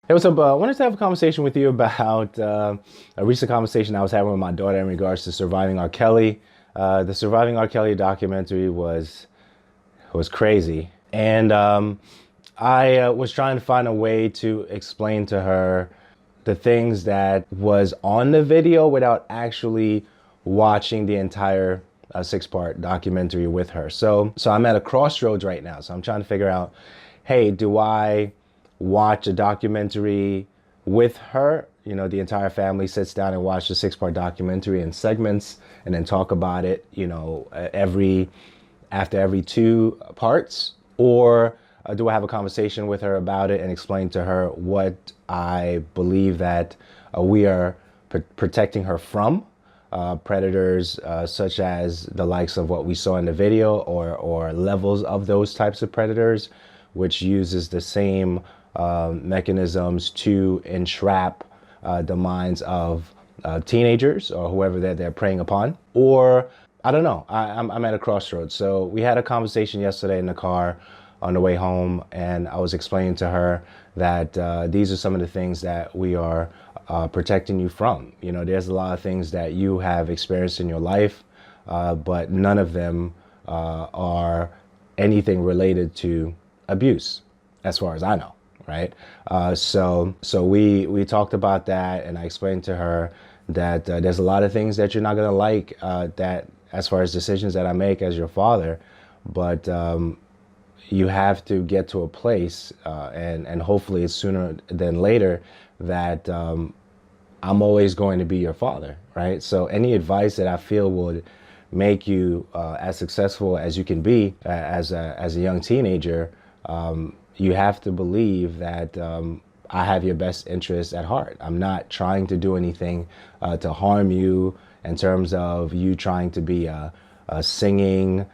Hey, what's up? I wanted to have a conversation with you about a recent conversation I was having with my daughter in regards to Surviving R. Kelly. The Surviving R. Kelly documentary was crazy, and I was trying to find a way to explain to her the things that was on the video without actually watching the entire six-part documentary with her. So I'm at a crossroads right now. So I'm trying to figure out, hey, do I watch a documentary with her? You know, the entire family sits down and watch the six-part documentary in segments and then talk about it, you know, after every two parts, or do I have a conversation with her about it and explain to her what I believe that we are protecting her from predators such as the likes of what we saw in the video, or levels of those types of predators, which uses the same mechanisms to entrap the minds of teenagers or whoever they're preying upon. Or I don't know. I'm at a crossroads. So we had a conversation yesterday in the car on the way home, and I was explaining to her that these are some of the things that we are protecting you from. You know, there's a lot of things that you have experienced in your life, but none of them are anything related to abuse, as far as I know, right? So we talked about that, and I explained to her that there's a lot of things that you're not gonna like, that as far as decisions that I make as your father, but you have to get to a place, and hopefully it's sooner than later, that I'm always going to be your father, right? So any advice that I feel would make you as successful as you can be as a young teenager, you have to believe that I have your best interest at heart. I'm not trying to do anything to harm you in terms of you trying to be a singing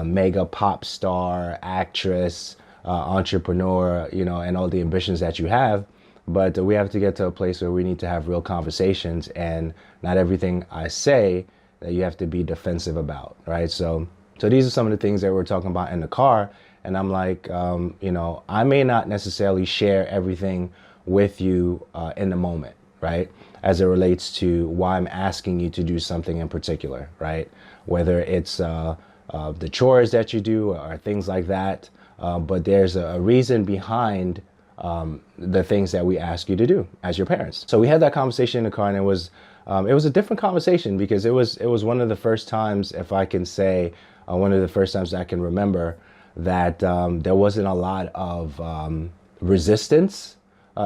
mega pop star, actress, entrepreneur, you know, and all the ambitions that you have. But we have to get to a place where we need to have real conversations, and not everything I say that you have to be defensive about, right? So these are some of the things that we're talking about in the car. And I'm like, you know, I may not necessarily share everything with you in the moment, right? As it relates to why I'm asking you to do something in particular, right? Whether it's the chores that you do or things like that. But there's a reason behind the things that we ask you to do as your parents. So we had that conversation in the car, and it was a different conversation, because it was one of the first times, if I can say, one of the first times I can remember that there wasn't a lot of resistance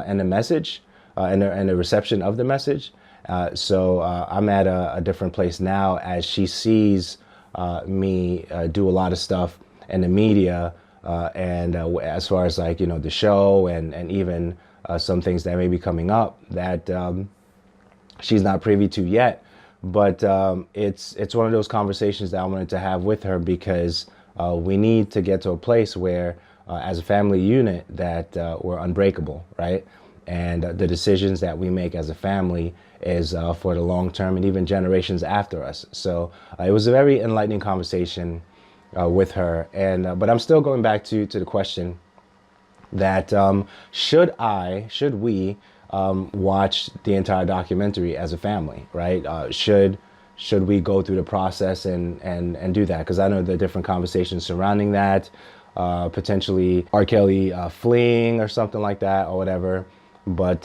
in the message, and the reception of the message. So I'm at a different place now, as she sees me do a lot of stuff in the media, and as far as, like, you know, the show, and even some things that may be coming up that she's not privy to yet. But it's one of those conversations that I wanted to have with her, because we need to get to a place where, as a family unit, that we're unbreakable, right? And the decisions that we make as a family is for the long term, and even generations after us. So it was a very enlightening conversation with her. And but I'm still going back to the question that should we watch the entire documentary as a family, right? Should we go through the process and do that? Because I know there are different conversations surrounding that, potentially R. Kelly fleeing or something like that, or whatever. But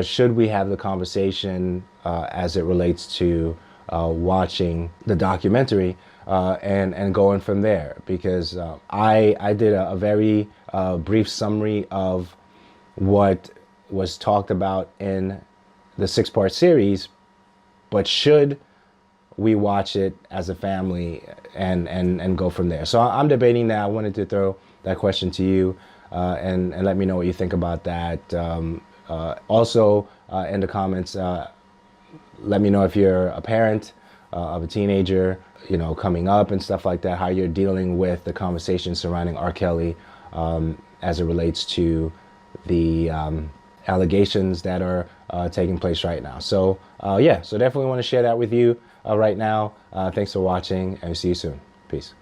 should we have the conversation as it relates to watching the documentary and going from there? Because I did a very brief summary of what was talked about in the six-part series, but should we watch it as a family and go from there? So I'm debating that. I wanted to throw that question to you, and let me know what you think about that. Also, in the comments, let me know if you're a parent of a teenager, you know, coming up and stuff like that, how you're dealing with the conversation surrounding R. Kelly as it relates to the allegations that are taking place right now. So yeah, so definitely want to share that with you right now. Thanks for watching, and see you soon. Peace.